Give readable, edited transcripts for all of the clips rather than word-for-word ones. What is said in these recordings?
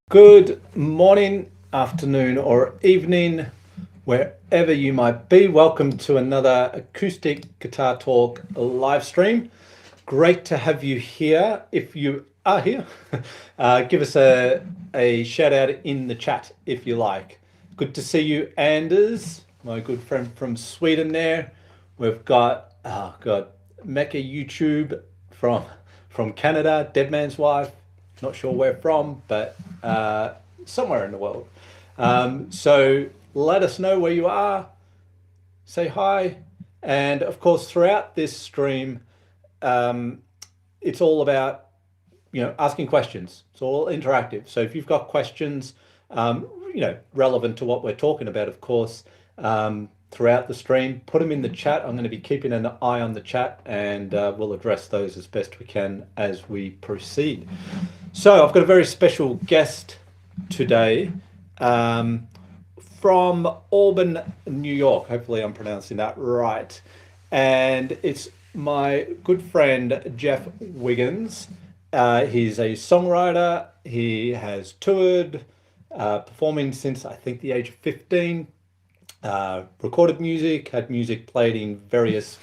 Good morning, afternoon, or evening, wherever you might be. Welcome to another Acoustic Guitar Talk live stream. Great to have you here. If you are here, give us a shout out in the chat if you like. Good to see you, Anders, my good friend from Sweden there. We've got, oh God, Mecca YouTube from Canada, Dead Man's Wife. Not sure where from, but somewhere in the world. So let us know where you are, say hi. And of course, throughout this stream, it's all about, asking questions. It's all interactive. So if you've got questions, relevant to what we're talking about, of course, throughout the stream, put them in the chat. I'm going to be keeping an eye on the chat, and we'll address those as best we can as we proceed. So I've got a very special guest today from Auburn, New York. Hopefully I'm pronouncing that right. And it's my good friend, Jeff Wiggins. He's a songwriter. He has toured, performing since I think the age of 15, recorded music, had music played in various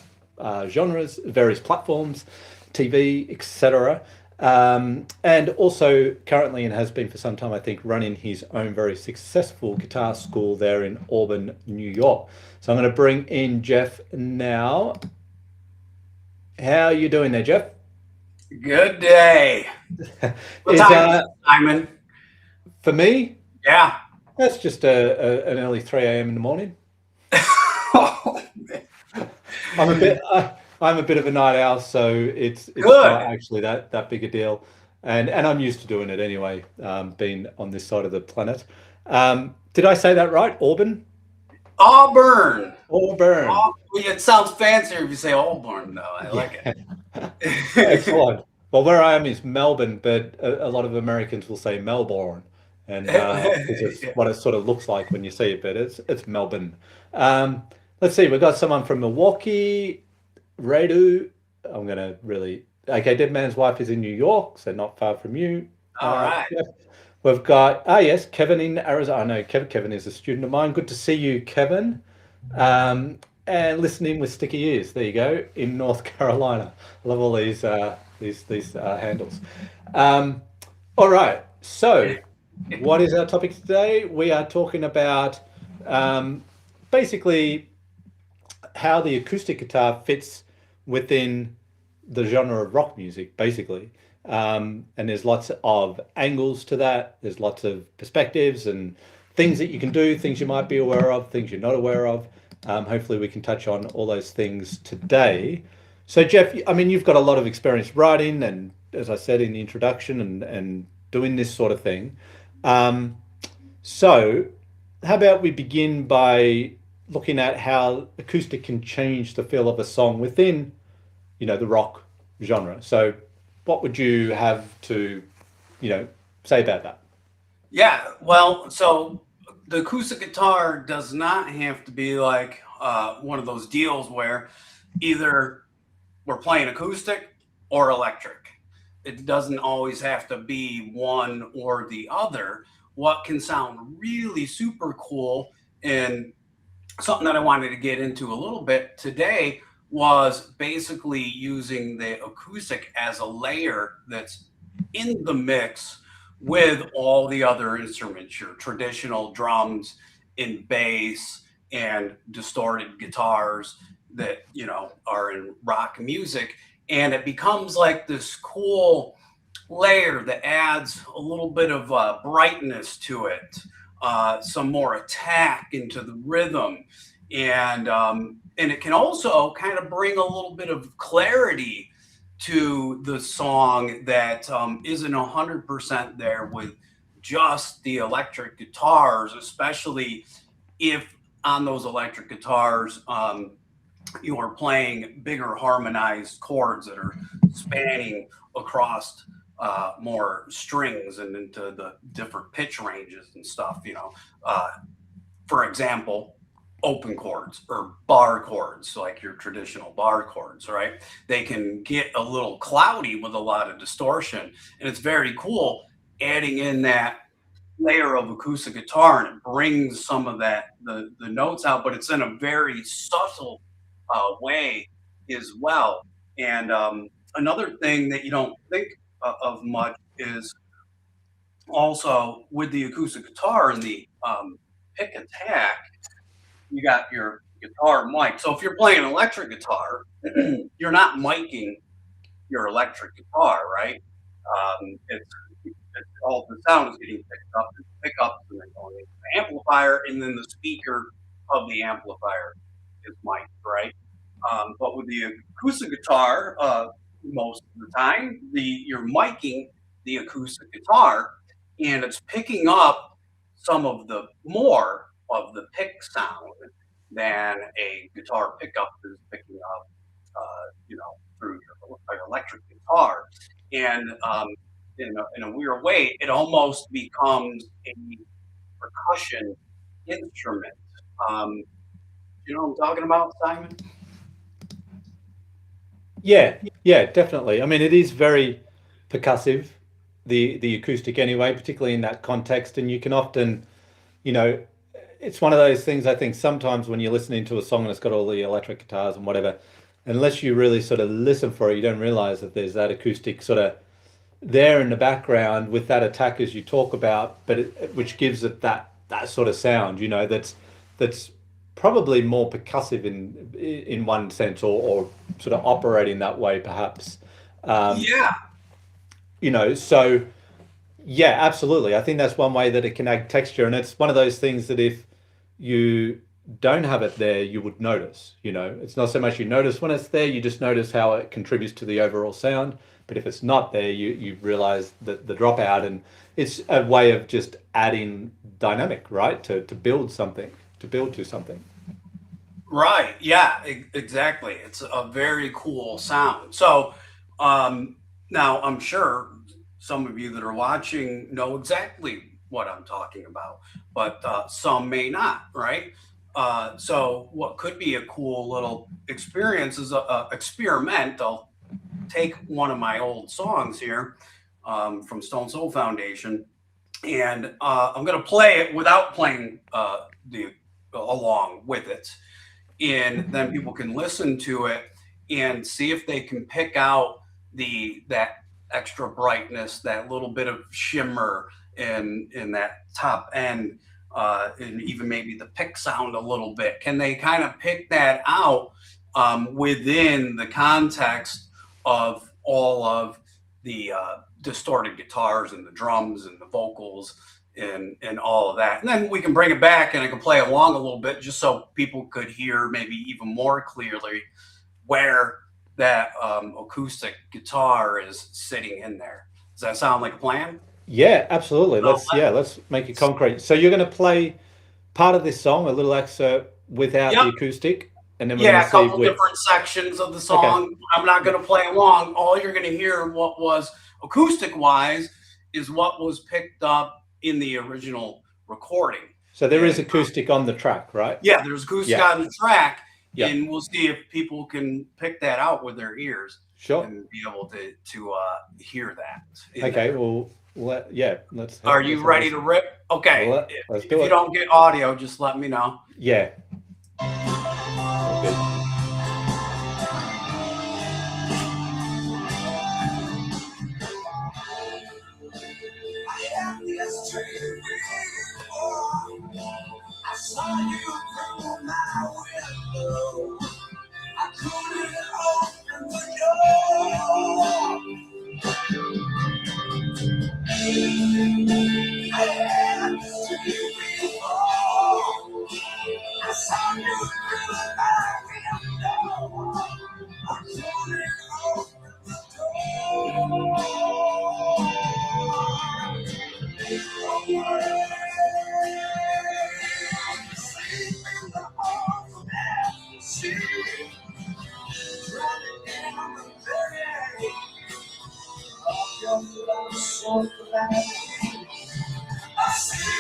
genres, various platforms, TV, etc. And also currently, and has been for some time, I think, running his own very successful guitar school there in Auburn, New York. So I'm going to bring in Jeff now. How are you doing there, Jeff? Good day. What time is it, Simon? For me? Yeah. That's just an early 3 a.m. in the morning. Oh, man. I'm a bit of a night owl, so it's not actually that big a deal, and I'm used to doing it anyway, being on this side of the planet. Did I say that right? Auburn? Auburn. Auburn. It sounds fancier if you say Auburn, though. I like it. Excellent. Well, where I am is Melbourne, but a lot of Americans will say Melbourne, and it's what it sort of looks like when you see it, but it's Melbourne. Let's see, we've got someone from Milwaukee. Radu, I'm going to really Okay, Dead Man's Wife is in New York, so not far from you. All right. Jeff. We've got, yes, Kevin in Arizona. I know Kevin is a student of mine. Good to see you, Kevin. And listening with sticky ears. There you go, in North Carolina. I love all these handles. All right. So, what is our topic today? We are talking about basically how the acoustic guitar fits within the genre of rock music, basically. And there's lots of angles to that. There's lots of perspectives and things that you can do, things you might be aware of, things you're not aware of. Hopefully we can touch on all those things today. So Jeff, I mean, you've got a lot of experience writing and, as I said in the introduction, and doing this sort of thing. So how about we begin by looking at how acoustic can change the feel of a song within, the rock genre. So what would you have to, say about that? Yeah, well, so the acoustic guitar does not have to be like one of those deals where either we're playing acoustic or electric. It doesn't always have to be one or the other. What can sound really super cool, and something that I wanted to get into a little bit today, was basically using the acoustic as a layer that's in the mix with all the other instruments, your traditional drums and bass and distorted guitars that are in rock music. And it becomes like this cool layer that adds a little bit of brightness to it, some more attack into the rhythm, and it can also kind of bring a little bit of clarity to the song that isn't 100% there with just the electric guitars, especially if on those electric guitars you are playing bigger harmonized chords that are spanning across more strings and into the different pitch ranges and stuff. For example, open chords or bar chords, like your traditional bar chords, right? They can get a little cloudy with a lot of distortion, and it's very cool adding in that layer of acoustic guitar, and it brings some of that the notes out, but it's in a very subtle way as well. And another thing that you don't think of much is also with the acoustic guitar and the pick attack, you got your guitar mic. So if you're playing an electric guitar, you're not miking your electric guitar, right? It's all the sound is getting picked up, and pickups, and then going into the amplifier, and then the speaker of the amplifier is mic'd, right? But with the acoustic guitar, most of the time, you're miking the acoustic guitar, and it's picking up some of the more of the pick sound than a guitar pickup is picking up, through your electric guitar. And in a weird way, it almost becomes a percussion instrument. You know what I'm talking about, Simon? Yeah, definitely. I mean, it is very percussive, the acoustic anyway, particularly in that context. And you can often, you know, it's one of those things. I think sometimes when you're listening to a song and it's got all the electric guitars and whatever, unless you really sort of listen for it, you don't realize that there's that acoustic sort of there in the background with that attack as you talk about, but which gives it that sort of sound, that's probably more percussive in one sense, or sort of operating that way, perhaps. Yeah. So yeah, absolutely. I think that's one way that it can add texture, and it's one of those things that if you don't have it there, you would notice. It's not so much you notice when it's there, you just notice how it contributes to the overall sound. But if it's not there, you realize that the dropout, and it's a way of just adding dynamic, right? To build something, to build to something. Right. Yeah, exactly. It's a very cool sound. So now I'm sure some of you that are watching know exactly what I'm talking about, but some may not, right? So what could be a cool little experience is a experimental take one of my old songs here from Stone Soul Foundation, and I'm going to play it without playing along with it, and then people can listen to it and see if they can pick out that extra brightness, that little bit of shimmer in that top end, and even maybe the pick sound a little bit. Can they kind of pick that out within the context of all of the distorted guitars and the drums and the vocals and all of that? And then we can bring it back and I can play along a little bit just so people could hear maybe even more clearly where that acoustic guitar is sitting in there. Does that sound like a plan? Yeah, absolutely. Let's make it concrete. So you're going to play part of this song, a little excerpt without the acoustic, and then we're going to a couple different sections of the song. Okay. I'm not going to play along. All you're going to hear, what was acoustic wise, is what was picked up in the original recording. So there is acoustic on the track, right? Yeah, there's acoustic on the track. Yeah. And we'll see if people can pick that out with their ears. Sure. And be able to hear that. Okay. Well, let's. Are you ready to rip? Okay. Well, if you don't get audio, just let me know. Yeah. I saw you through my window. I couldn't open the door. I had to see you before. I saw you through my window. I couldn't open the door. So glad I see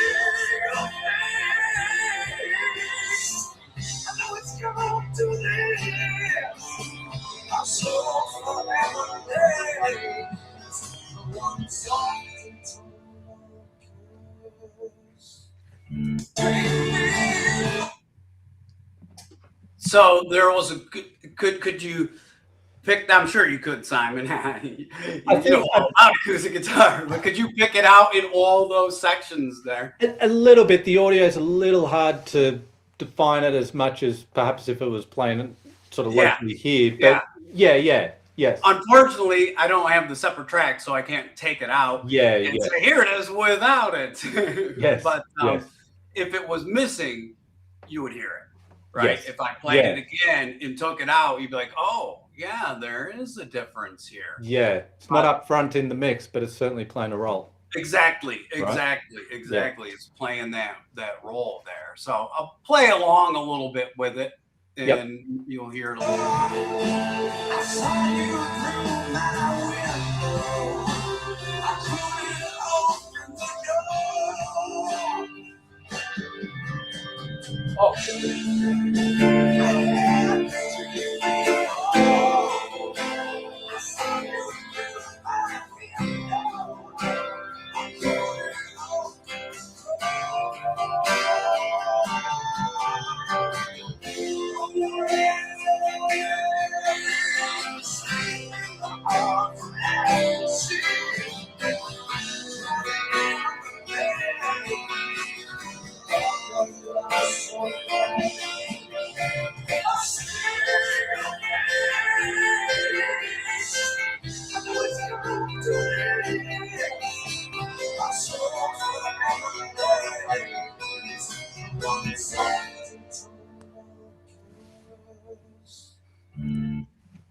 your face. I know it's come to this. I'm so forever days. One song to So there was a could you pick? I'm sure you could, Simon. you know all about acoustic guitar, but could you pick it out in all those sections there? A little bit. The audio is a little hard to define it as much as perhaps if it was playing sort of locally here. But yes. Unfortunately, I don't have the separate track, so I can't take it out. Say, here it is without it. Yes. But if it was missing, you would hear it. Right. Yes. If I played it again and took it out, you'd be like, oh, yeah, there is a difference here. Yeah. It's not up front in the mix, but it's certainly playing a role. Exactly. Yeah. It's playing that role there. So I'll play along a little bit with it, and you'll hear it a little bit. I saw you through my window. I couldn't open the door. Oh.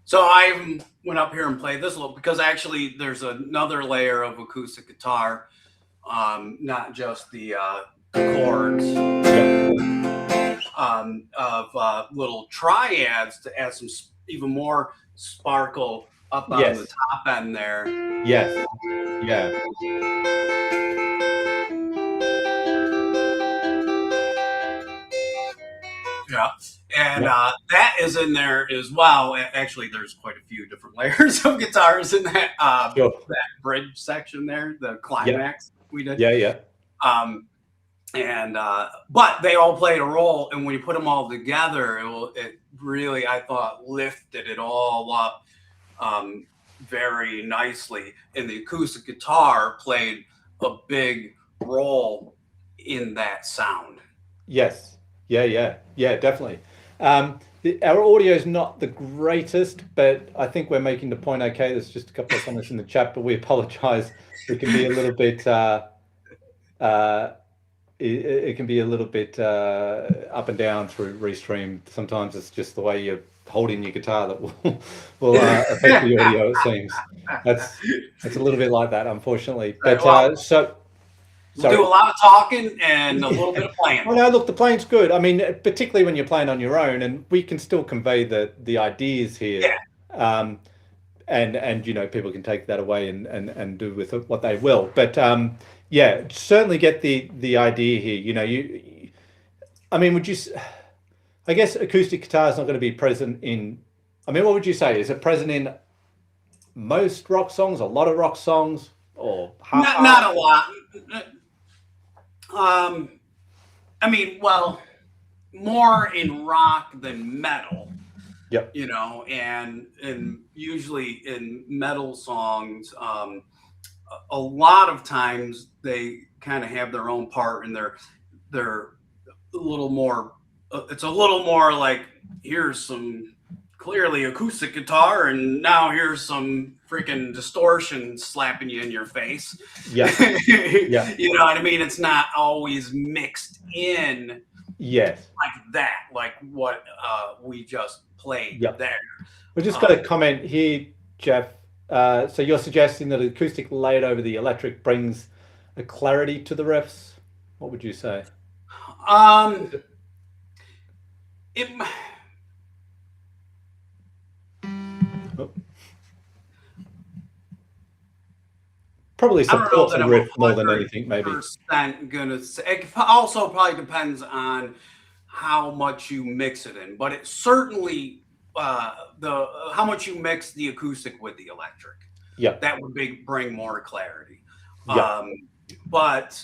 So I went up here and played this a little because actually there's another layer of acoustic guitar, not just the chords, of little triads to add some even more sparkle up on the top end there. Yes. Yeah. Yeah. And that is in there as well. Actually, there's quite a few different layers of guitars in that Sure. that bridge section there, the climax we did. Yeah. But they all played a role, and when you put them all together, it really, I thought, lifted it all up very nicely. And the acoustic guitar played a big role in that sound. Yes. Yeah, definitely. Our audio is not the greatest, but I think we're making the point okay. There's just a couple of comments in the chat, but we apologize. It can be a little bit it can be a little bit up and down through Restream. Sometimes it's just the way you're holding your guitar that will affect the audio, it seems. It's a little bit like that, unfortunately. But we'll do a lot of talking and a little bit of playing. Well, no, look, the playing's good. I mean, particularly when you're playing on your own, and we can still convey the ideas here. Yeah. And you know, people can take that away and do with it what they will. But yeah, certainly get the idea here. You know, I mean, I guess acoustic guitar is not going to be present in. I mean, what would you say? Is it present in most rock songs, a lot of rock songs, or not a lot? I mean, well, more in rock than metal. Yep. You know, and usually in metal songs, a lot of times they kind of have their own part, and they're a little more. It's a little more like, here's some clearly acoustic guitar, and now here's some freaking distortion slapping you in your face. Yeah. Yeah. You know what I mean? It's not always mixed in. Yes. Like that, like what we just played there. We just got a comment here, Jeff. So you're suggesting that acoustic laid over the electric brings a clarity to the riffs? What would you say? Probably supports the riff more than anything, maybe. Gonna say, it also probably depends on how much you mix it in, but it certainly how much you mix the acoustic with the electric. Yeah, that would bring more clarity. Yeah. But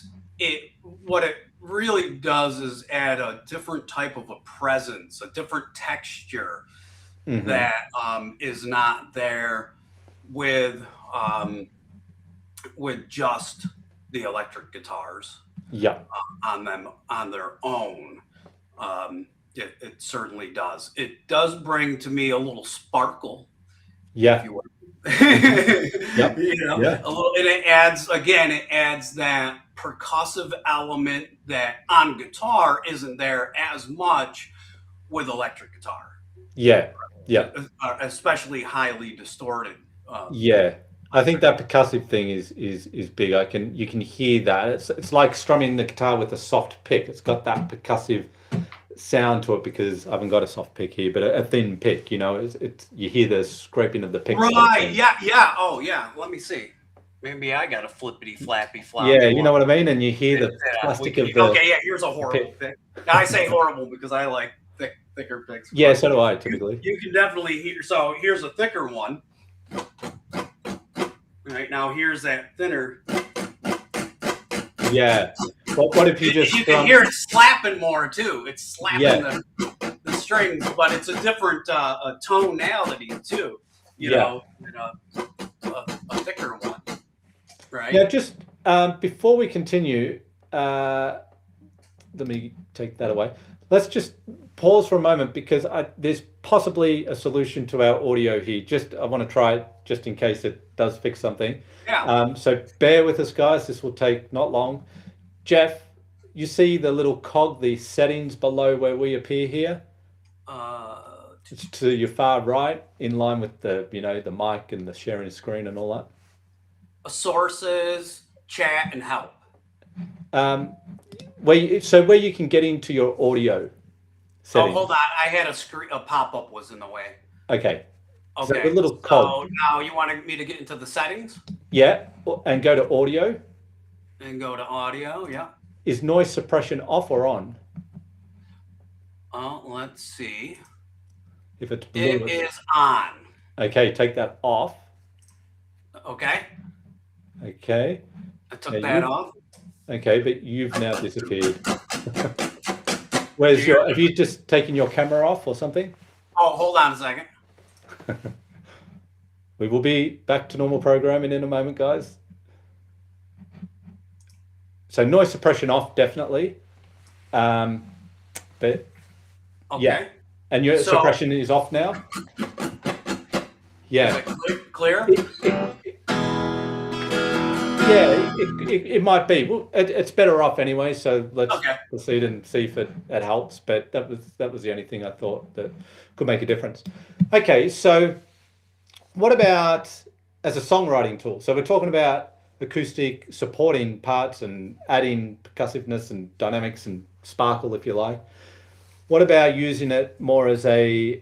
what it really does is add a different type of a presence, a different texture that is not there with just the electric guitars. Yeah. On their own. It certainly does. It does bring to me a little sparkle. Yeah. If you will. Yep. You know, Yeah. a little, and it adds that percussive element that on guitar isn't there as much with electric guitar. Yeah. Yeah. Especially highly distorted. Yeah. I think that percussive thing is big. You can hear that. It's like strumming the guitar with a soft pick. It's got that percussive sound to it because I haven't got a soft pick here, but a thin pick. You know, it's you hear the scraping of the pick. Right. Yeah. Oh, yeah. Let me see. Maybe I got a flippity flappy flop. Yeah, you know what I mean. And you hear the plastic of the. Okay. Yeah. Here's a horrible pick. Now, I say horrible because I like thicker picks. Yeah, so do I typically. You can definitely hear. So here's a thicker one. Right now, here's that thinner. Yeah. What if you just? You can hear it slapping more too. It's slapping the strings, but it's a different tonality too. You know, a thicker one. Right. Yeah. Just before we continue, let me take that away. Let's just pause for a moment because there's possibly a solution to our audio here. I want to try it just in case it does fix something. Yeah. So bear with us, guys. This will take not long. Jeff, you see the little cog, the settings below where we appear here? It's to your far right, in line with the mic and the sharing screen and all that. Sources, chat, and help. Where you can get into your audio settings. Oh, hold on. I had a pop-up was in the way. Okay. Okay. So the little cog. So now you wanted me to get into the settings? Yeah, and go to audio. And go to audio, yeah. Is noise suppression off or on? Let's see. If it's blue, It is on. okay, take that off. Okay. Okay. I took Now that off. Okay, but you've now disappeared. Where's your? Have you just taken your camera off or something? Oh, hold on a second. We will be back to normal programming in a moment, guys. So noise suppression off, definitely. But Okay. yeah, and your suppression is off now. Yeah. Is it clear? Yeah, it might be. Well, it's better off anyway. So let's Okay. proceed and see if it helps. But that was the only thing I thought that could make a difference. Okay, so what about as a songwriting tool? So we're talking about acoustic supporting parts and adding percussiveness and dynamics and sparkle, if you like. What about using it more as a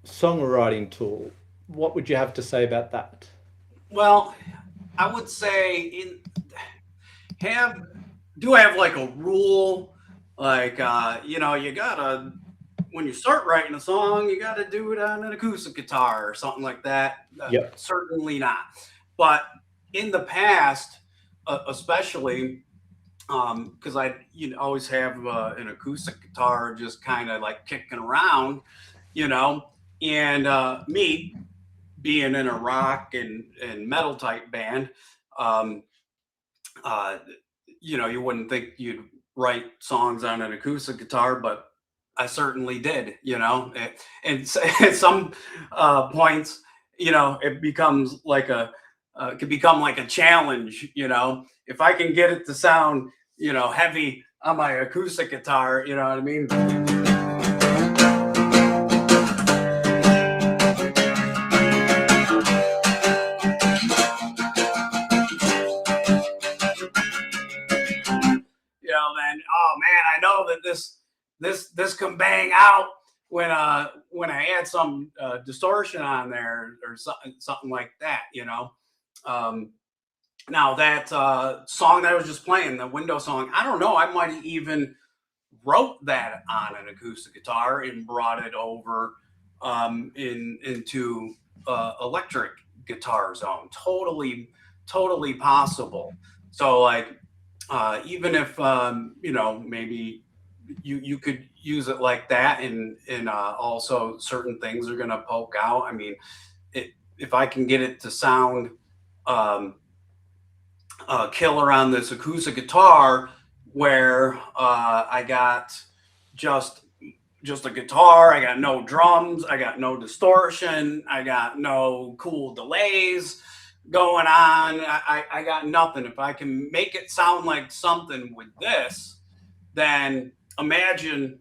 songwriting tool? What would you have to say about that? Well, I would say have like a rule, like you know, you gotta when you start writing a song, you gotta do it on an acoustic guitar or something like that. Yep. Certainly not. But in the past, especially because I always have an acoustic guitar just kind of like kicking around, you know, and me being in a rock and metal type band, um, you know, you wouldn't think you'd write songs on an acoustic guitar, but I certainly did, you know, and at some points, you know, it becomes like could become like a challenge, you know, if I can get it to sound, you know, heavy on my acoustic guitar, you know what I mean? Then oh man, I know that this can bang out when I add some distortion on there or something like that, you know. Now that song that I was just playing, the window song, I don't know, I might even wrote that on an acoustic guitar and brought it over into electric guitar zone. Totally possible. So like even if you know, maybe you could use it like that, and also certain things are going to poke out. I mean, if I can get it to sound killer on this acoustic guitar, where I got just a guitar, I got no drums, I got no distortion, I got no cool delays going on. I got nothing. If I can make it sound like something with this, then imagine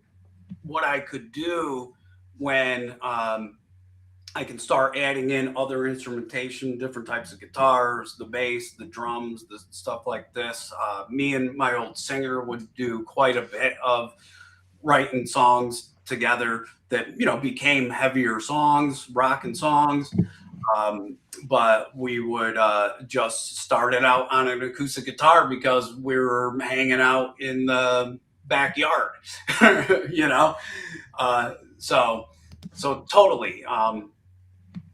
what I could do when I can start adding in other instrumentation, different types of guitars, the bass, the drums, the stuff like this. Me and my old singer would do quite a bit of writing songs together that, you know, became heavier songs, rocking songs. But we would just start it out on an acoustic guitar because we were hanging out in the backyard, you know? So totally.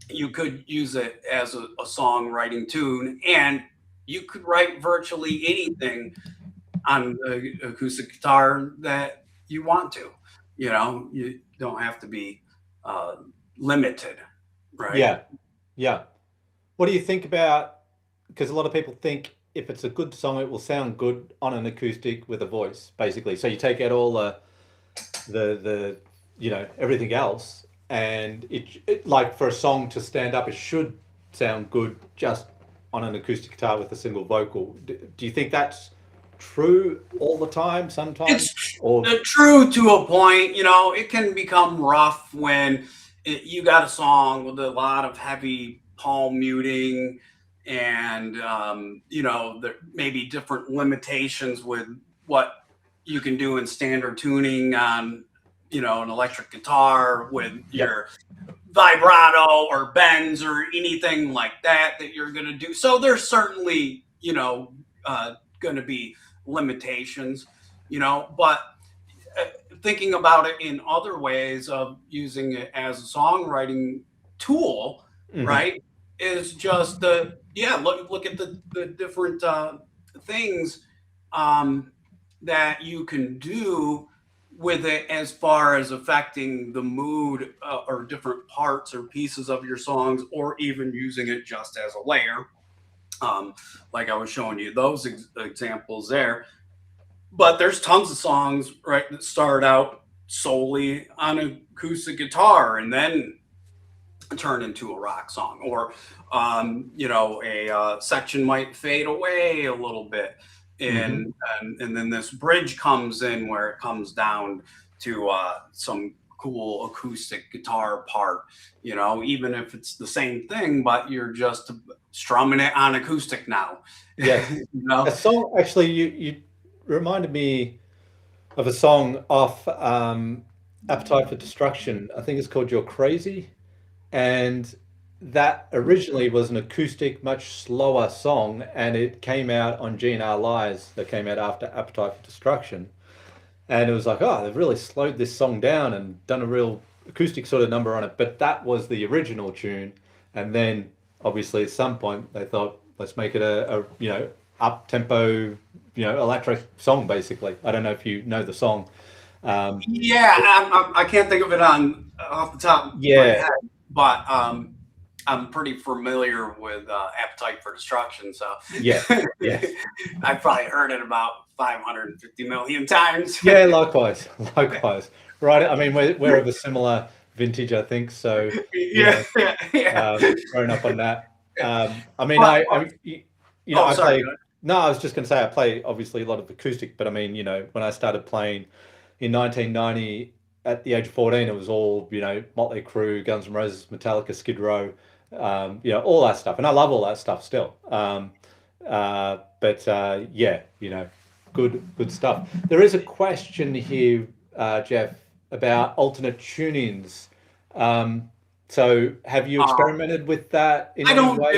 You could use it as a songwriting tune, and you could write virtually anything on the acoustic guitar that you want to. You know, you don't have to be limited, right? Yeah. What do you think about, because a lot of people think if it's a good song, it will sound good on an acoustic with a voice, basically. So you take out all the you know, everything else, and it like for a song to stand up, it should sound good just on an acoustic guitar with a single vocal. Do you think that's true all the time? Sometimes, It's true to a point. You know, it can become rough when you got a song with a lot of heavy palm muting, and you know, there may be different limitations with what you can do in standard tuning on, you know, an electric guitar with your vibrato or bends or anything like that you're going to do. So there's certainly, you know, going to be limitations, you know, but thinking about it in other ways of using it as a songwriting tool, right? Is just look at the different things that you can do with it as far as affecting the mood or different parts or pieces of your songs, or even using it just as a layer. Like I was showing you those examples there. But there's tons of songs, right, that start out solely on acoustic guitar and then turn into a rock song, or a section might fade away a little bit, and then this bridge comes in where it comes down to some cool acoustic guitar part, even if it's the same thing, but you're just strumming it on acoustic now. Yes. A song, actually, you reminded me of a song off Appetite for Destruction. I think it's called You're Crazy. And that originally was an acoustic, much slower song, and it came out on GNR Lies that came out after Appetite for Destruction. And it was like, oh, they've really slowed this song down and done a real acoustic sort of number on it. But that was the original tune. And then obviously at some point they thought, let's make it a up tempo, electric song, basically. I don't know if you know the song. I can't think of it off the top of my head, but I'm pretty familiar with Appetite for Destruction, so yeah. I've probably heard it about 550 million times. Yeah, likewise. Right. I mean, we're of a similar vintage, I think. So growing up on that. I mean, I play. No, I was just going to say I play obviously a lot of acoustic, but I mean, when I started playing in 1990 at the age of 14, it was all, Motley Crue, Guns N' Roses, Metallica, Skid Row, all that stuff. And I love all that stuff still. Good stuff. There is a question here, Jeff, about alternate tunings. So have you experimented with that in any way?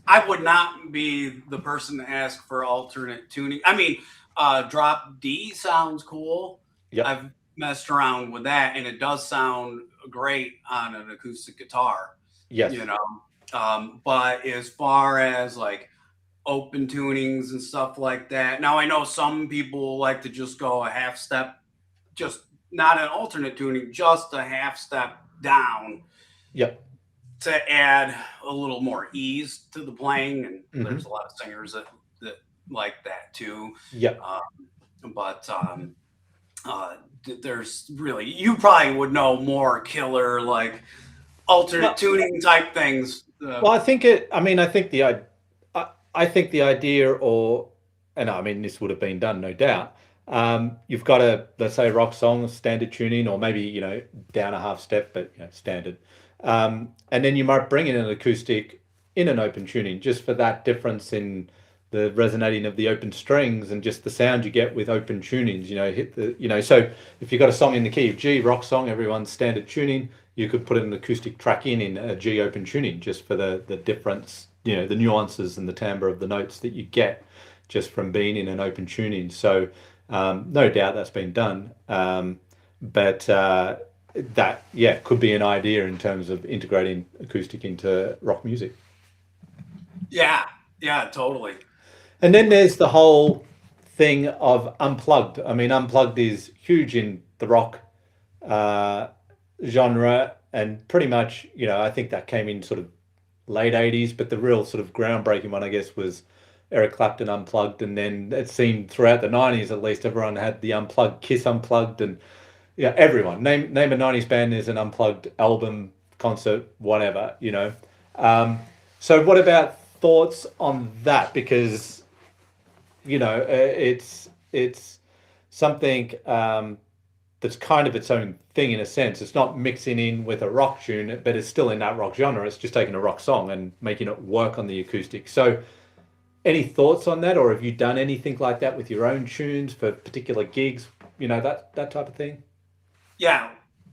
I would not be the person to ask for alternate tuning. I mean, drop D sounds cool. Yep. I've messed around with that, and it does sound great on an acoustic guitar. Yes. But as far as like open tunings and stuff like that, now I know some people like to just go a half step, just not an alternate tuning, just a half step down. Yep. To add a little more ease to the playing, and there's a lot of singers that like that too. Yep. There's really, you probably would know more killer like alternate tuning type things. Well, I think the idea, and I mean this would have been done, no doubt. You've got a, let's say, rock song, standard tuning, or maybe down a half step, but standard. And then you might bring in an acoustic in an open tuning, just for that difference in the resonating of the open strings and just the sound you get with open tunings. So if you've got a song in the key of G, rock song, everyone's standard tuning, you could put an acoustic track in a G open tuning, just for the difference, the nuances and the timbre of the notes that you get just from being in an open tuning. So no doubt that's been done. But that could be an idea in terms of integrating acoustic into rock music. Yeah, totally. And then there's the whole thing of Unplugged. I mean, Unplugged is huge in the rock genre, and pretty much, I think that came in sort of late 80s, but the real sort of groundbreaking one, I guess, was Eric Clapton Unplugged. And then it seemed throughout the 90s, at least, everyone had the Unplugged, Kiss Unplugged, and everyone. Name a 90s band, there's an Unplugged album, concert, whatever, So what about thoughts on that? Because it's something that's kind of its own thing in a sense. It's not mixing in with a rock tune, but it's still in that rock genre. It's just taking a rock song and making it work on the acoustic. So any thoughts on that, or have you done anything like that with your own tunes for particular gigs, that type of thing? Yeah.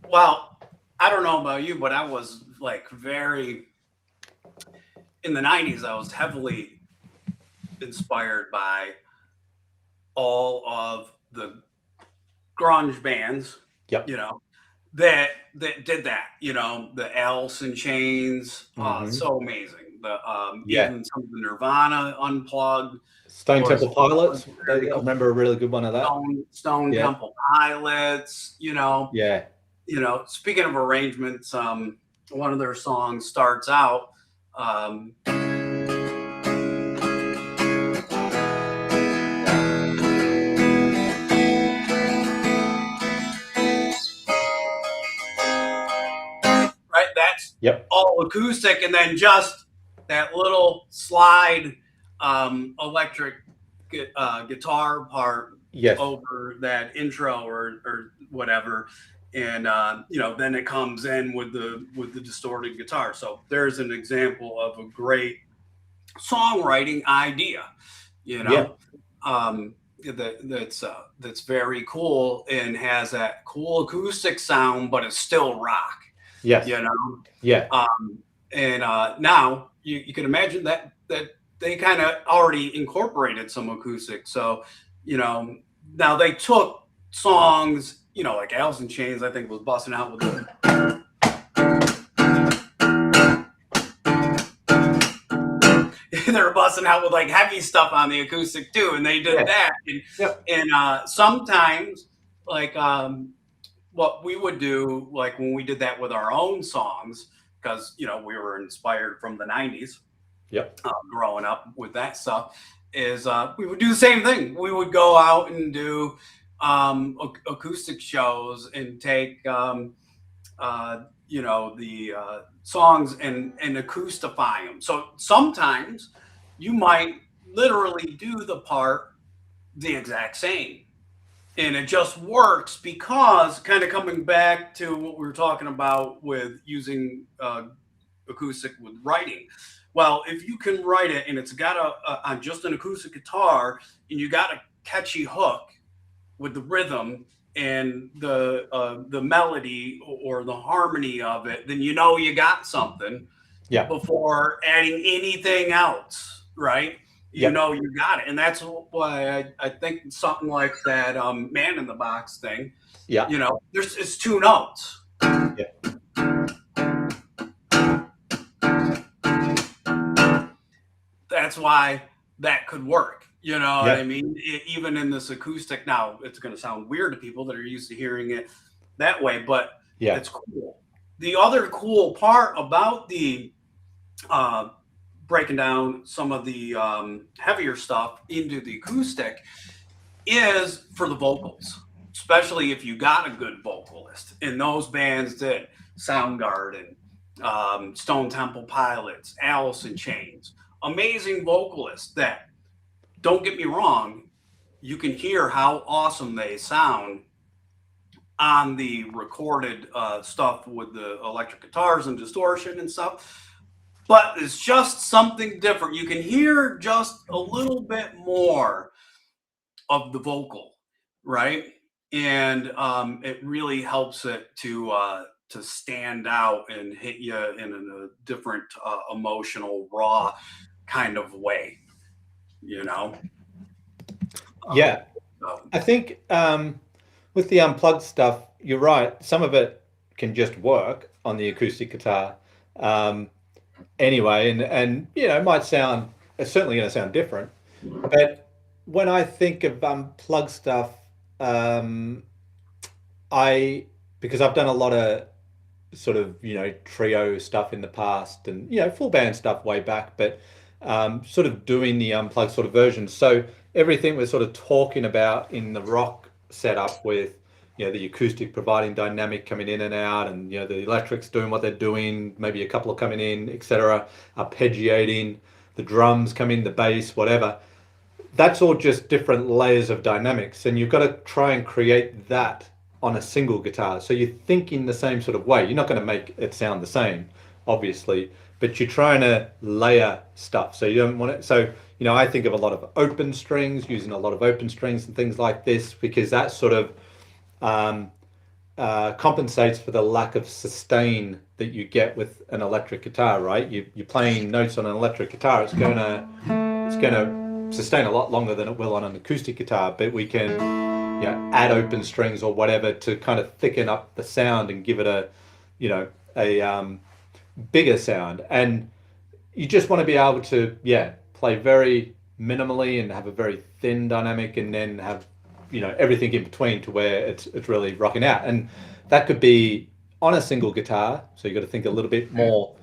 Well, I don't know about you, but I was like in the 90s, I was heavily inspired by all of the grunge bands, Yep. you know, that did that, you know, the Alice in Chains, so amazing. The Yeah. even some of the Nirvana Unplugged. Stone was Temple Pilots. very I cool. remember a really good one of that. Stone Yeah. Temple Pilots, you know. Yeah. You know, speaking of arrangements, one of their songs starts out, right? That's Yep. all acoustic, and then just that little slide electric guitar part Yes. over that intro or whatever, and you know, then it comes in with the distorted guitar. So there's an example of a great songwriting idea, you know. That's very cool and has that cool acoustic sound, but it's still rock. Yes. You know. Yeah. And now you can imagine that they kind of already incorporated some acoustic. So, you know, now they took songs, you know, like Alice in Chains, I think was busting out with the they're busting out with like heavy stuff on the acoustic too, and they did that. And sometimes, like what we would do, like when we did that with our own songs, because you know we were inspired from the '90s. Yep. Growing up with that stuff, is we would do the same thing. We would go out and do acoustic shows and take you know, the songs and acoustify them. So sometimes you might literally do the part the exact same. And it just works because, kind of coming back to what we were talking about with using acoustic with writing. Well, if you can write it and it's got on just an acoustic guitar and you got a catchy hook with the rhythm and the melody or the harmony of it, then you know you got something. Yeah. Before adding anything else, right? You know you got it, and that's why I think something like that Man in the Box thing. Yeah. You know, it's two notes. Yeah. That's why that could work. You know what I mean? Even in this acoustic, now it's going to sound weird to people that are used to hearing it that way, but it's cool. The other cool part about the breaking down some of the heavier stuff into the acoustic is for the vocals, especially if you got a good vocalist. And those bands did Soundgarden, Stone Temple Pilots, Alice in Chains, amazing vocalists that, don't get me wrong, you can hear how awesome they sound on the recorded stuff with the electric guitars and distortion and stuff. But it's just something different. You can hear just a little bit more of the vocal, right? And it really helps it to stand out and hit you in a different emotional, raw kind of way. You know? Yeah. I think with the unplugged stuff, you're right. Some of it can just work on the acoustic guitar anyway, and you know, it might sound, it's certainly going to sound different. But when I think of unplugged stuff, because I've done a lot of sort of, you know, trio stuff in the past and, you know, full band stuff way back, but sort of doing the unplugged sort of version. So everything we're sort of talking about in the rock setup with, you know, the acoustic providing dynamic coming in and out, and, you know, the electrics doing what they're doing, maybe a couple are coming in, etc., arpeggiating, the drums come in, the bass, whatever. That's all just different layers of dynamics, and you've got to try and create that on a single guitar. So you're thinking the same sort of way. You're not going to make it sound the same, obviously, but you're trying to layer stuff. So you don't want it. So, you know, I think of a lot of open strings, using a lot of open strings and things like this, because that sort of compensates for the lack of sustain that you get with an electric guitar, right? You're playing notes on an electric guitar. It's gonna sustain a lot longer than it will on an acoustic guitar, but we can add open strings or whatever to kind of thicken up the sound and give it a, a bigger sound. And you just want to be able to, play very minimally and have a very thin dynamic, and then have, everything in between to where it's really rocking out. And that could be on a single guitar. So you got to think a little bit more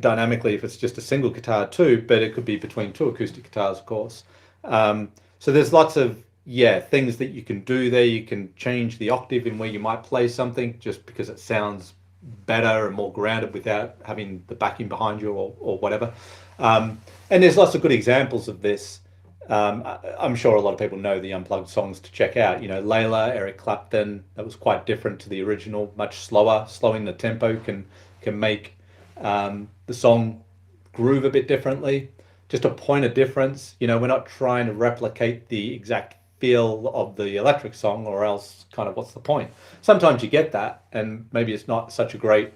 dynamically if it's just a single guitar too, but it could be between two acoustic guitars, of course. So there's lots of things that you can do there. You can change the octave in where you might play something just because it sounds better and more grounded without having the backing behind you or whatever. And there's lots of good examples of this. I'm sure a lot of people know the Unplugged songs to check out. Layla, Eric Clapton, that was quite different to the original, much slower. Slowing the tempo can make the song groove a bit differently. Just a point of difference. We're not trying to replicate the exact feel of the electric song, or else kind of what's the point? Sometimes you get that, and maybe it's not such a great,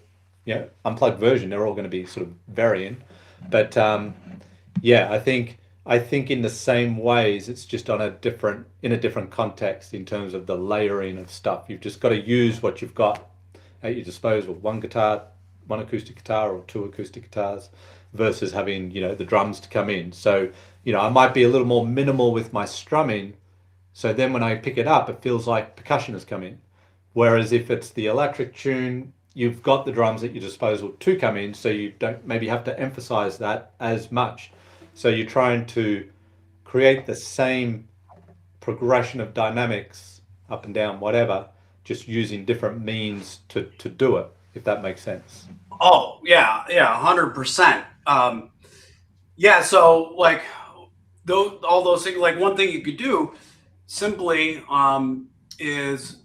unplugged version. They're all going to be sort of varying, but I think in the same ways, it's just in a different context in terms of the layering of stuff. You've just got to use what you've got at your disposal: one guitar, one acoustic guitar, or two acoustic guitars, versus having the drums to come in. So I might be a little more minimal with my strumming, so then when I pick it up, it feels like percussion has come in. Whereas if it's the electric tune, you've got the drums at your disposal to come in, so you don't maybe have to emphasize that as much. So you're trying to create the same progression of dynamics up and down, whatever, just using different means to do it, if that makes sense. Oh, yeah, 100%. So like all those things, like one thing you could do simply is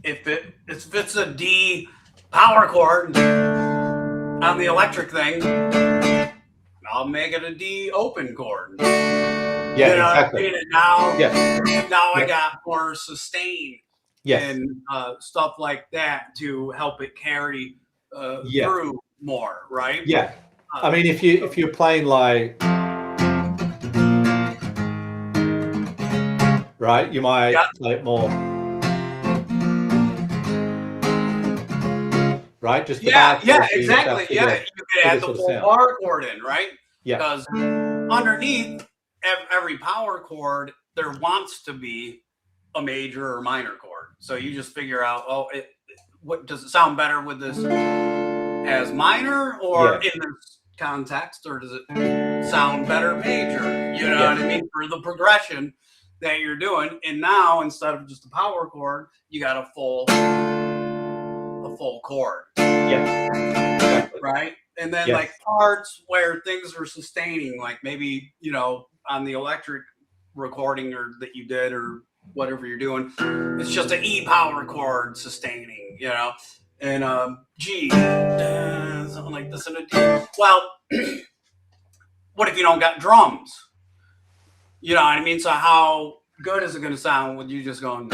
if it's a D power chord on the electric thing, I'll make it a D open chord. Exactly. And now I got more sustain and stuff like that to help it carry through more, right? I mean, if you're playing like, right, you might play it more, right? Just exactly. You could add the full power chord in, right? Because underneath every power chord, there wants to be a major or minor chord. So you just figure out, what does it sound better with this as minor, or in this context, or does it sound better major? You know what I mean? For the progression that you're doing. And now instead of just a power chord, you got a full chord. Exactly. Right? And then like parts where things are sustaining, like maybe, on the electric recording or that you did or whatever you're doing, it's just an E power chord sustaining, and G, something like this in a D. Well, what if you don't got drums? You know what I mean? So how good is it going to sound with you just going?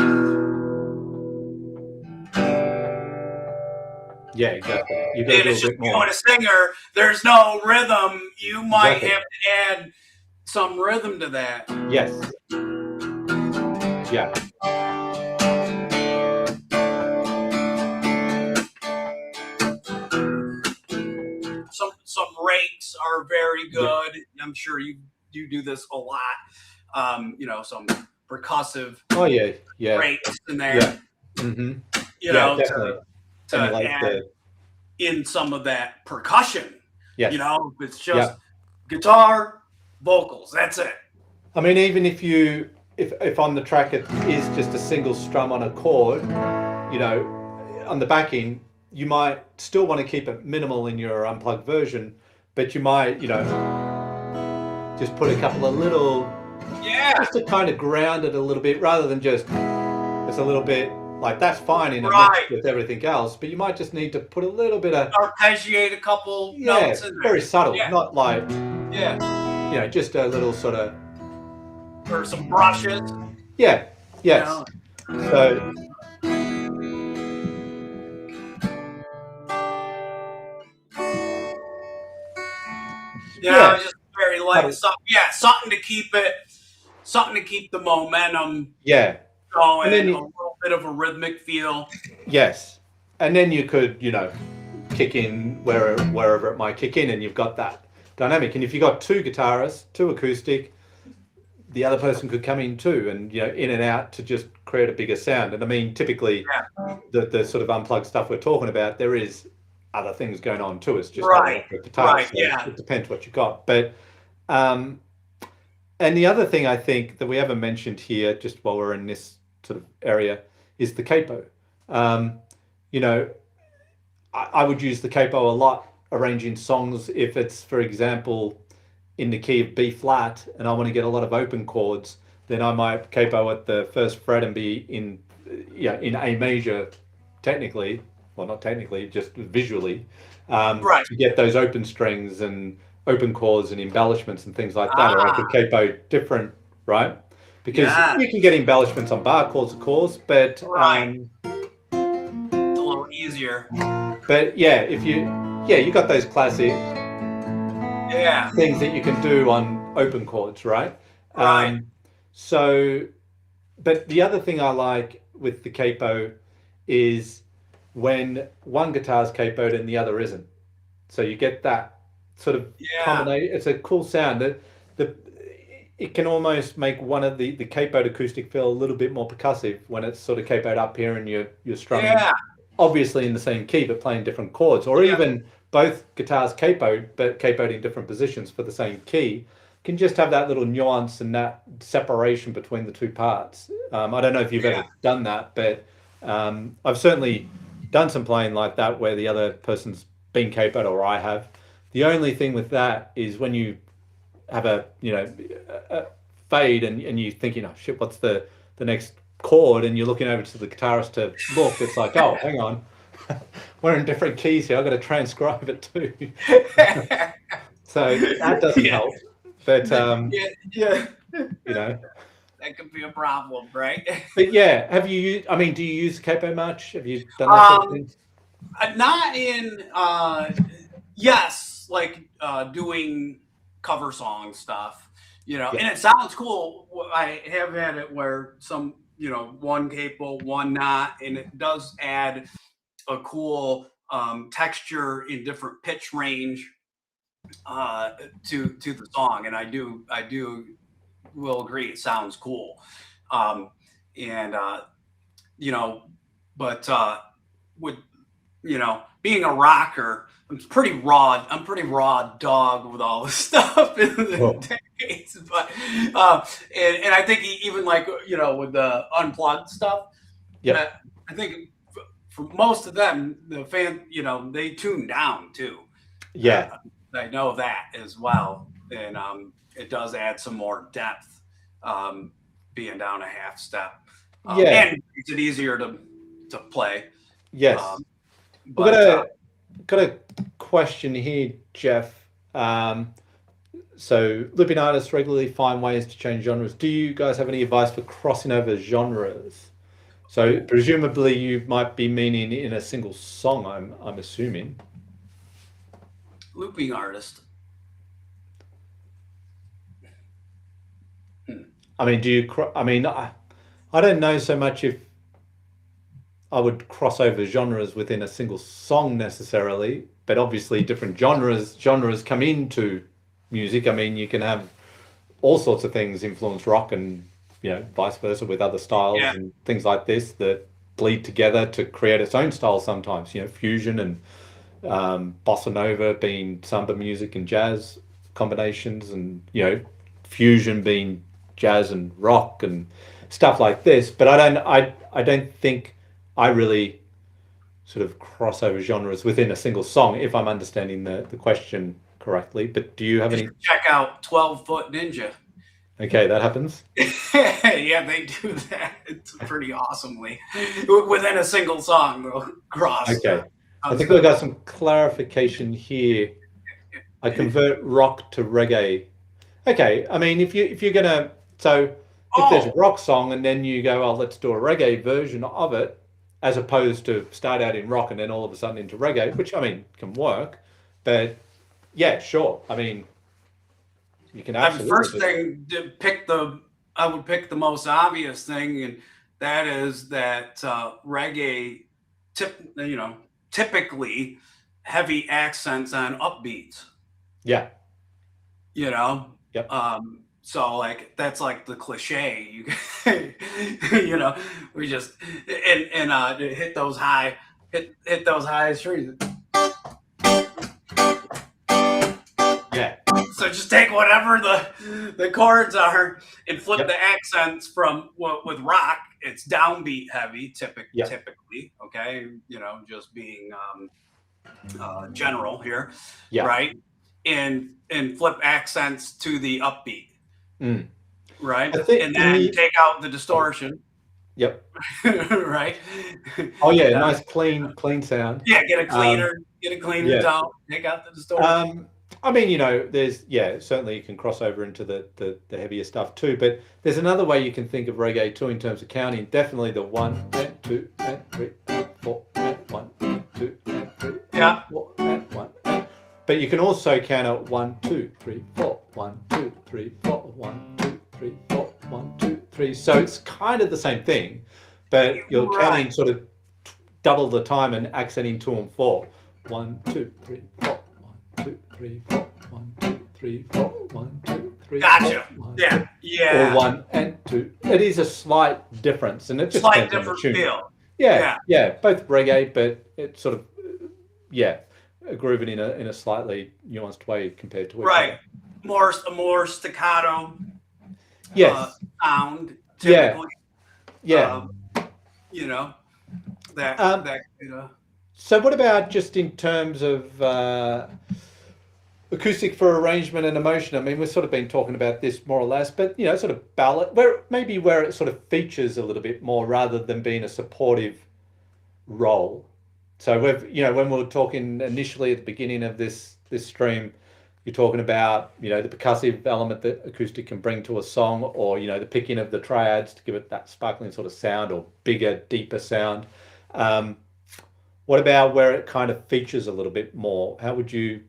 Yeah, exactly. You and it's just you and a singer. There's no rhythm. You might have to add some rhythm to that. Yes. Yeah. Some rakes are very good. I'm sure you do this a lot. Some percussive rakes in there. Yeah. Mm-hmm. Definitely. To add in some of that percussion. Yes. It's just guitar, vocals. That's it. I mean, even if on the track it is just a single strum on a chord, on the backing, you might still want to keep it minimal in your unplugged version, but you might, just put a couple of little, just to kind of ground it a little bit, rather than just it's a little bit like that's fine in a mix with everything else, but you might just need to put a little bit of arpeggiate a couple notes in there. Very subtle, not like just a little sort of or some brushes. Yes. So just very light. Something to keep it something to keep the momentum Yeah. going, And then a little bit of a rhythmic feel. Yes. And then you could, kick in wherever it might kick in, and you've got that dynamic. And if you've got two guitarists, two acoustic, the other person could come in too, and in and out to just create a bigger sound. And I mean, typically, the sort of unplugged stuff we're talking about, there is other things going on too. It's just Right, not guitar. right, So yeah. it depends what you got. But and the other thing I think that we haven't mentioned here, just while we're in this sort of area, is the capo. I would use the capo a lot arranging songs if it's, for example, in the key of B flat and I want to get a lot of open chords, then I might capo at the first fret and be in A major, technically, well, not technically, just visually, Right. to get those open strings and open chords and embellishments and things like that. Or I could capo different, right? Because you can get embellishments on bar chords, of course, but Right. It's a little easier. but yeah, if you got those classic things that you can do on open chords, right? Right. So, but the other thing I like with the capo is when one guitar's capoed and the other isn't. So you get that sort of combination. It's a cool sound. It can almost make one of the capoed acoustic feel a little bit more percussive when it's sort of capoed up here and you're strumming, obviously in the same key but playing different chords, or even both guitars capoed but capoed in different positions for the same key. Can just have that little nuance and that separation between the two parts. I don't know if you've ever done that, but I've certainly done some playing like that where the other person's been capoed or I have. The only thing with that is when you have a fade and you're thinking, oh shit, what's the next chord, and you're looking over to the guitarist to look, it's like, oh, hang on, we're in different keys here, I've got to transcribe it too. So that doesn't help, but that could be a problem, right? But yeah, do you use capo much? Have you done that sort of thing? Not in yes, like doing cover song stuff, and it sounds cool. I have had it where some, one capo, one not, and it does add a cool texture in different pitch range to the song, and I do will agree it sounds cool. But with being a rocker, I'm pretty raw dog with all this stuff in the days. But and I think even like with the unplugged stuff, I think for most of them, the fan, they tune down too. I know that as well, and it does add some more depth, being down a half step, and it makes it easier to play. Yes. But got a question here, Jeff. So looping artists regularly find ways to change genres. Do you guys have any advice for crossing over genres? So presumably you might be meaning in a single song, I'm assuming. Looping artist. I mean, I don't know so much if I would cross over genres within a single song necessarily, but obviously different genres come into music. I mean, you can have all sorts of things influence rock and vice versa with other styles and things like this that bleed together to create its own style sometimes. Fusion and bossa nova being samba music and jazz combinations, and fusion being jazz and rock and stuff like this. But I don't think I really sort of cross over genres within a single song, if I'm understanding the question correctly. But do you have any? Check out 12-Foot Ninja. Okay, that happens. Yeah, they do that. It's pretty awesomely within a single song, though. Cross. Okay, I think we got some clarification here. I convert rock to reggae. Okay, I mean, if you're gonna, so if there's a rock song and then you go, oh, let's do a reggae version of it, as opposed to start out in rock and then all of a sudden into reggae, which I mean can work, but yeah, sure. I mean, you can absolutely. First thing to pick the I would pick the most obvious thing, and that is that reggae typically heavy accents on upbeats. Yeah. You know, Yep. so like that's like the cliche. You know, we just and hit those high streets. Yeah. So just take whatever the chords are and flip Yep. the accents from with rock. It's downbeat heavy, Yep. typically. Okay, you know, just being general here, Yeah. right? And flip accents to the upbeat, Mm. right? I think And then take out the distortion, Yep. right? Oh yeah, nice clean sound. Yeah, get a cleaner yeah. tone, take out the distortion. I mean, you know, there's certainly you can cross over into the heavier stuff too, but there's another way you can think of reggae too in terms of counting. Definitely the 1 and 2 and 3 and 4 and 1 and 2 and 3 Yeah. and 4 and 1 and, but you can also count out 1 2 3 4 1 2 3 4 1 2 3 4 1 2 3. So it's kind of the same thing, but you're counting sort of double the time and accenting 2 and 4. 1 2 3 4 1 2 3 4 1 2 3 4 1 2 3. Gotcha. 4, 1, Yeah. 2, Yeah. Or 1 and 2. It is a slight difference, and it just Slight depends on the different tune. feel. Yeah, both reggae, but it's sort of grooving in a slightly nuanced way compared to each Right. other. More staccato. Yes. Sound. Yeah. Typically. Yeah. You know that you know. So what about just in terms of acoustic for arrangement and emotion? I mean, we've sort of been talking about this more or less, but you know, sort of ballad, where it sort of features a little bit more rather than being a supportive role. So when we were talking initially at the beginning of this stream, you're talking about, you know, the percussive element that acoustic can bring to a song, or, you know, the picking of the triads to give it that sparkling sort of sound or bigger, deeper sound. What about where it kind of features a little bit more? Have you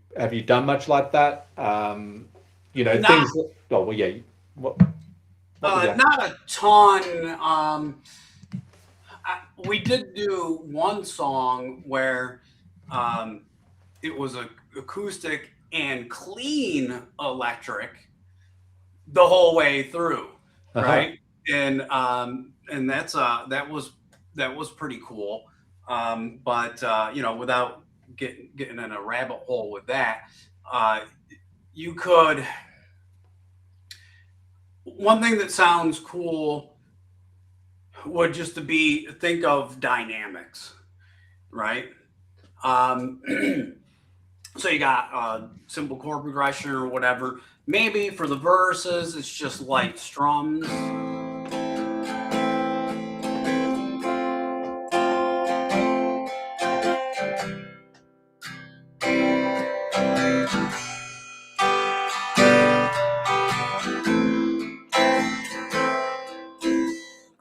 done much like that? You know, things that, oh, well, yeah. What not a ton. We did do one song where it was acoustic and clean electric the whole way through, right? And that was pretty cool. But you know, without getting in a rabbit hole with that, you could. One thing that sounds cool would just to be think of dynamics, right? So you got simple chord progression or whatever. Maybe for the verses, it's just light strums.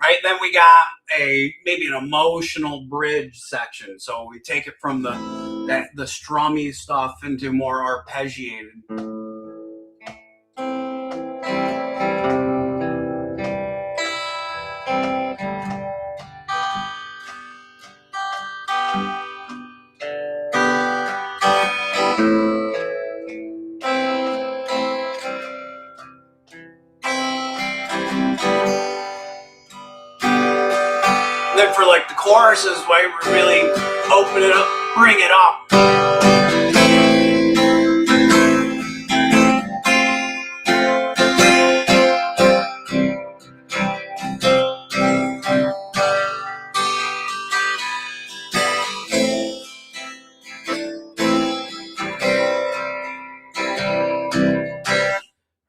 Right, then we got maybe an emotional bridge section. So we take it from the strummy stuff into more arpeggiated. Then for like the choruses, where we really open it up, bring it up.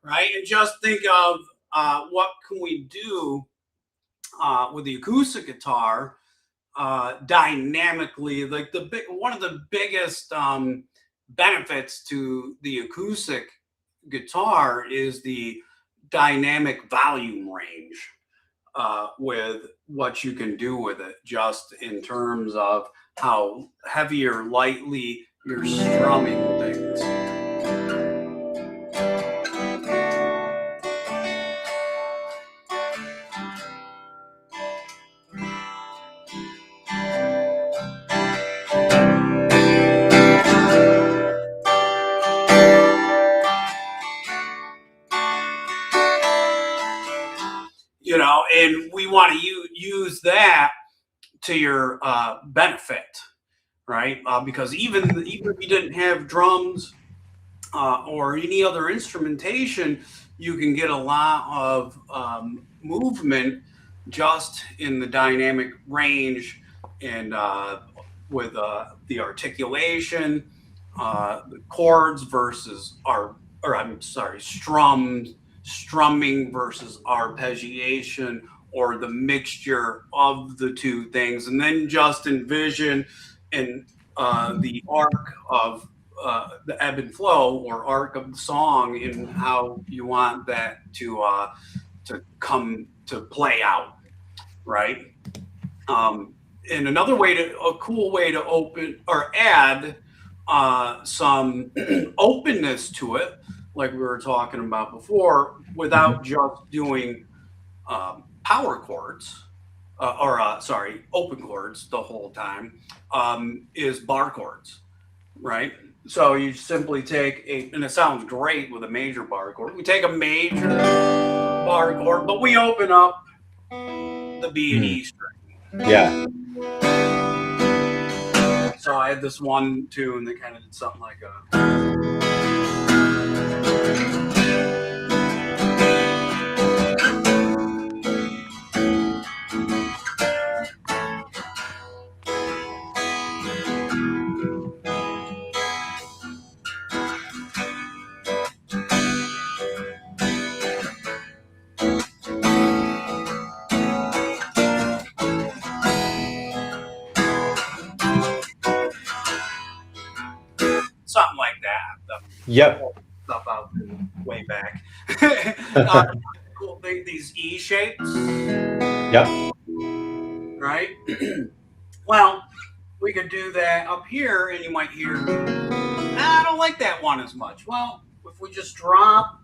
Right, and just think of what can we do with the acoustic guitar dynamically. Like one of the biggest benefits to the acoustic guitar is the dynamic volume range with what you can do with it, just in terms of how heavy or lightly you're strumming things. and we want to use that to your benefit, right? Because even if you didn't have drums or any other instrumentation, you can get a lot of movement just in the dynamic range and with the articulation, the chords versus strumming versus arpeggiation, or the mixture of the two things, and then just envision in the arc of the ebb and flow, or arc of the song, and how you want that to come to play out, right? And another a cool way to open or add some openness to it, like we were talking about before, without just doing power chords open chords the whole time, is bar chords, right? So you simply take and it sounds great with a major bar chord. We take a major bar chord, but we open up the B and E string. Yeah. So I had this one tune that kind of did something like something like that. Yep. Stuff out way back. Cool thing, these E shapes. Yep. Right? Well, we could do that up here, and you might hear, I don't like that one as much. Well, if we just drop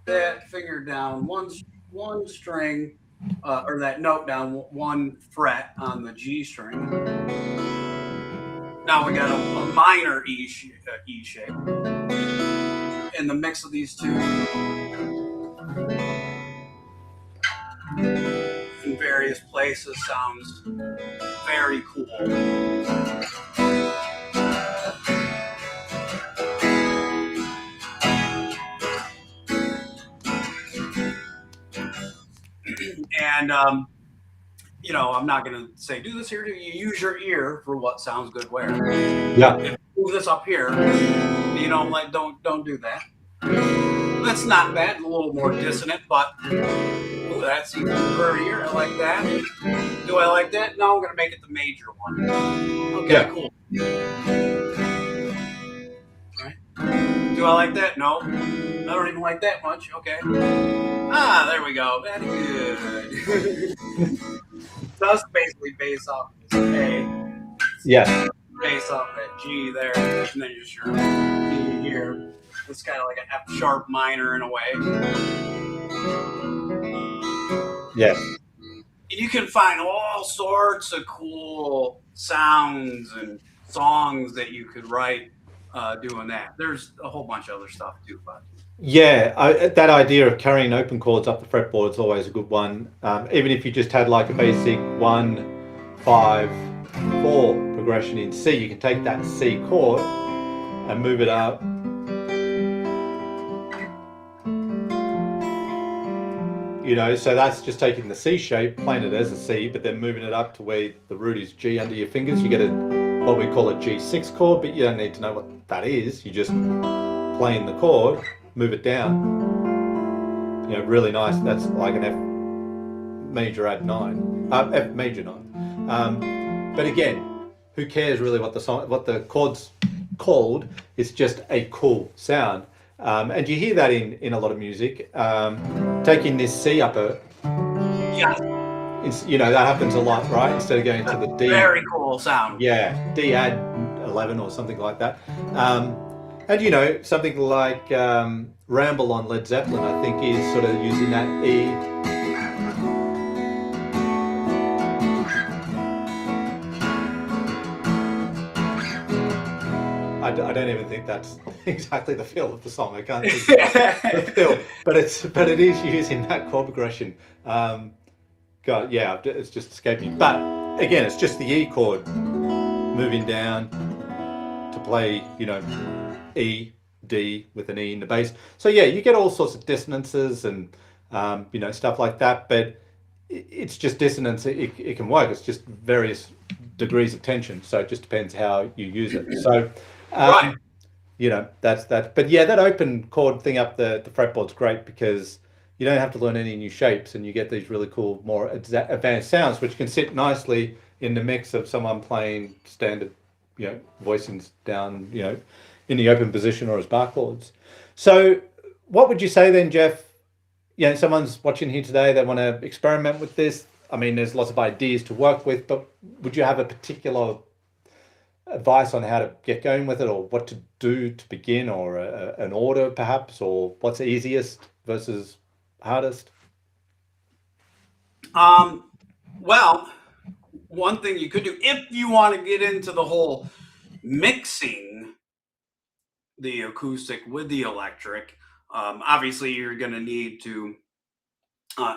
that finger down one string, or that note down one fret on the G string, now we got a minor E shape. And the mix of these two in various places sounds very cool. And I'm not going to say do this here. You use your ear for what sounds good where. Yeah. If you move this up here, don't do that. That's not bad. A little more dissonant, but that's even prettier. I like that. Do I like that? No, I'm going to make it the major one. Okay, Yeah. cool. Right? Do I like that? No. I don't even like that much. Okay. There we go. Very good. Does basically base off this A. Yeah. Base off that G there, and then just your E here. It's kind of like an F sharp minor in a way. Yes. And you can find all sorts of cool sounds and songs that you could write doing that. There's a whole bunch of other stuff too, but Yeah, that idea of carrying open chords up the fretboard is always a good one. Even if you just had like a basic 1, 5, 4 progression in C, you can take that C chord and move it up. So that's just taking the C shape, playing it as a C, but then moving it up to where the root is G under your fingers. You get what we call a G6 chord, but you don't need to know what that is. You just playing the chord, move it down. Really nice. That's like an F major add 9, F major 9. But again, who cares really what the chord's called? It's just a cool sound. And you hear that in a lot of music. Taking this C upper, yeah, that happens a lot, right? Instead of going to the D. Very cool sound. Yeah, D add 11 or something like that. And something like Ramble on Led Zeppelin, I think, is sort of using that E. I don't even think that's exactly the feel of the song. I can't think of the feel, but it is using that chord progression. God, yeah, it's just escaped me. But again, it's just the E chord moving down to play, E, D with an E in the bass. So yeah, you get all sorts of dissonances and stuff like that. But it's just dissonance. It can work. It's just various degrees of tension. So it just depends how you use it. So Right. that's that. But yeah, that open chord thing up the fretboard's great because you don't have to learn any new shapes, and you get these really cool, more advanced sounds, which can sit nicely in the mix of someone playing standard, voicings down, in the open position or as bar chords. So, what would you say then, Jeff? Someone's watching here today, they want to experiment with this. I mean, there's lots of ideas to work with, but would you have a particular advice on how to get going with it, or what to do to begin, or an order perhaps, or what's easiest versus hardest? Well, one thing you could do if you want to get into the whole mixing the acoustic with the electric, obviously you're going to need to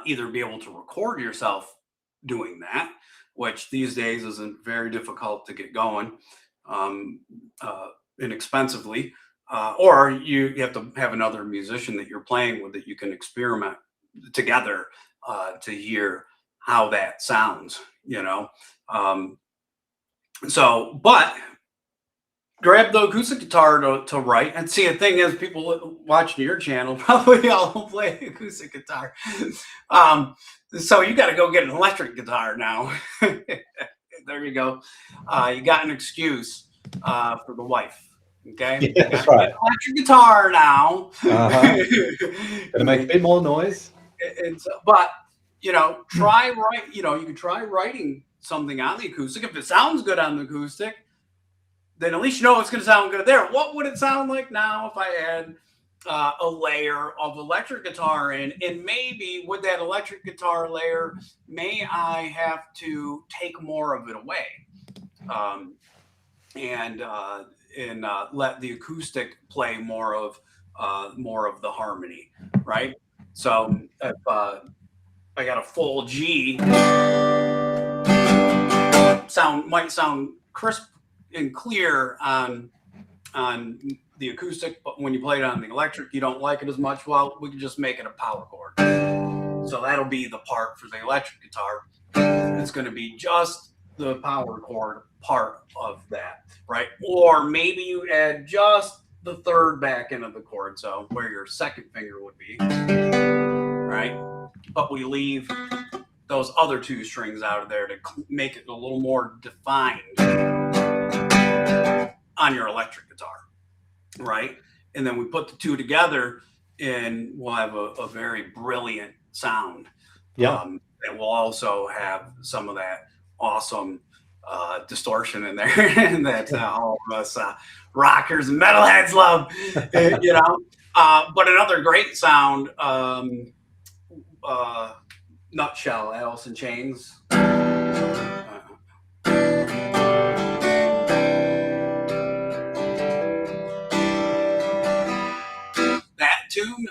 either be able to record yourself doing that, which these days isn't very difficult to get going um, inexpensively, or you have to have another musician that you're playing with that you can experiment together to hear how that sounds, but grab the acoustic guitar to write. And see, the thing is, people watching your channel probably all play acoustic guitar. So you got to go get an electric guitar now. There you go. You got an excuse for the wife. Okay, Yeah, that's right. Electric guitar now. Gonna make a bit more noise. But try you can try writing something on the acoustic. If it sounds good on the acoustic, then at least you know it's going to sound good there. What would it sound like now if I add a layer of electric guitar in? And maybe with that electric guitar layer, may I have to take more of it away and let the acoustic play more of the harmony, right? So if I got a full G, might sound crisp and clear on the acoustic, but when you play it on the electric, you don't like it as much. Well, we can just make it a power chord. So that'll be the part for the electric guitar. It's going to be just the power chord part of that, right? Or maybe you add just the third back end of the chord, so where your second finger would be, right? But we leave those other two strings out of there to make it a little more defined on your electric guitar, right? And then we put the two together and we'll have a very brilliant sound. Yeah. And we'll also have some of that awesome distortion in there and that all of us rockers and metalheads love, but another great sound, Nutshell, Alice in Chains. That tune,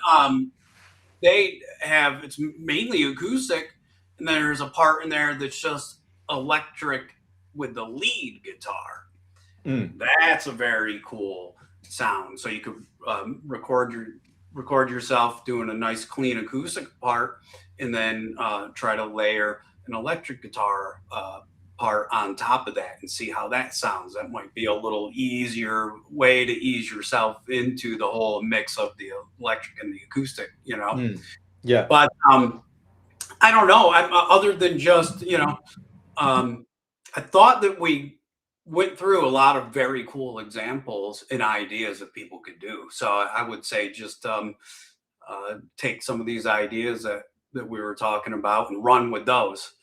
it's mainly acoustic, and there's a part in there that's just electric with the lead guitar. That's a very cool sound. So you could record yourself doing a nice clean acoustic part, and then try to layer an electric guitar part on top of that and see how that sounds. That might be a little easier way to ease yourself into the whole mix of the electric and the acoustic, Yeah. But I don't know. Other than just, I thought that we went through a lot of very cool examples and ideas that people could do. So I would say just take some of these ideas that we were talking about and run with those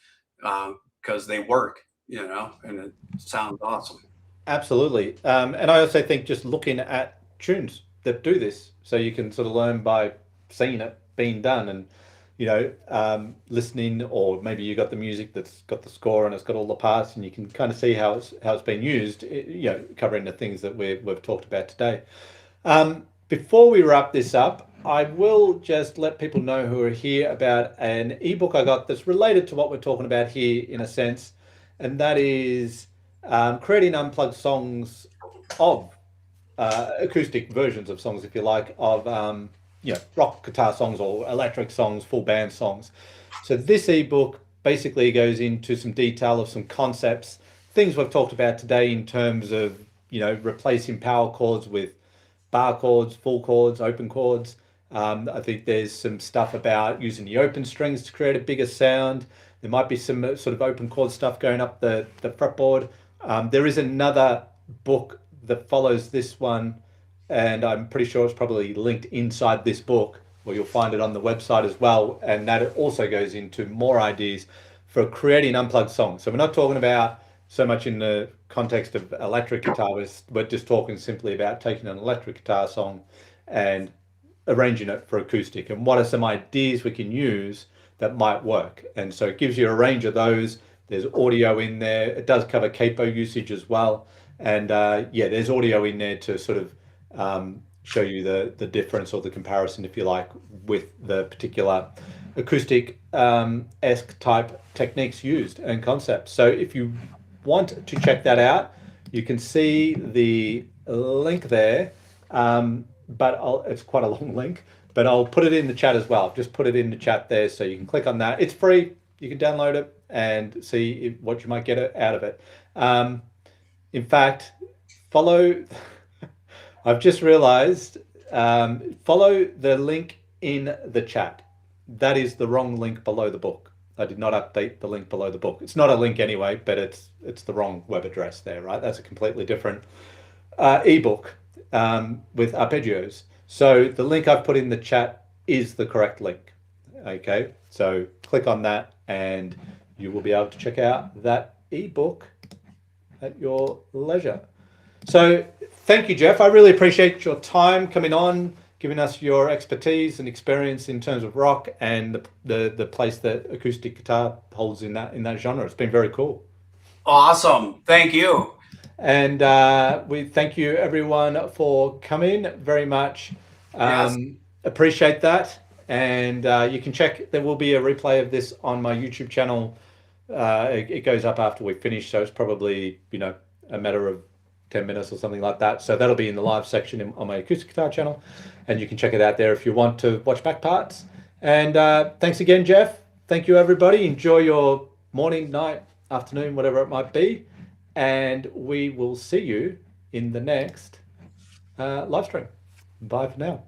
because they work, and it sounds awesome. Absolutely. And I also think just looking at tunes that do this, so you can sort of learn by seeing it being done, and listening, or maybe you got the music that's got the score and it's got all the parts, and you can kind of see how it's been used. Covering the things that we've talked about today. Before we wrap this up, I will just let people know who are here about an ebook I got that's related to what we're talking about here in a sense, and that is creating unplugged songs of acoustic versions of songs, if you like, of rock guitar songs or electric songs, full band songs. So this ebook basically goes into some detail of some concepts, things we've talked about today in terms of replacing power chords with bar chords, full chords, open chords. I think there's some stuff about using the open strings to create a bigger sound. There might be some sort of open chord stuff going up the fretboard. There is another book that follows this one, and I'm pretty sure it's probably linked inside this book, where you'll find it on the website as well. And that also goes into more ideas for creating unplugged songs. So we're not talking about so much in the context of electric guitar, we're just talking simply about taking an electric guitar song and arranging it for acoustic, and what are some ideas we can use that might work. And so it gives you a range of those. There's audio in there. It does cover capo usage as well. And there's audio in there to sort of show you the difference or the comparison, if you like, with the particular acoustic esque type techniques used and concepts. So if you want to check that out, you can see the link there, but it's quite a long link, but I'll put it in the chat as well. I've just put it in the chat there, so you can click on that. It's free. You can download it and see what you might get out of it. In fact, follow, I've just realized, follow the link in the chat. That is the wrong link below the book. I did not update the link below the book. It's not a link anyway, but it's the wrong web address there, right? That's a completely different ebook with arpeggios. So the link I've put in the chat is the correct link. Okay, so click on that and you will be able to check out that ebook at your leisure. So thank you, Jeff. I really appreciate your time coming on, giving us your expertise and experience in terms of rock and the place that acoustic guitar holds in that genre. It's been very cool. Awesome. Thank you. And we thank you everyone for coming very much. Yes. Appreciate that. And you can check, there will be a replay of this on my YouTube channel. It goes up after we finish, so it's probably, a matter of 10 minutes or something like that. So that'll be in the live section on my acoustic guitar channel, and you can check it out there if you want to watch back parts. And thanks again, Jeff. Thank you, everybody. Enjoy your morning, night, afternoon, whatever it might be. And we will see you in the next live stream. Bye for now.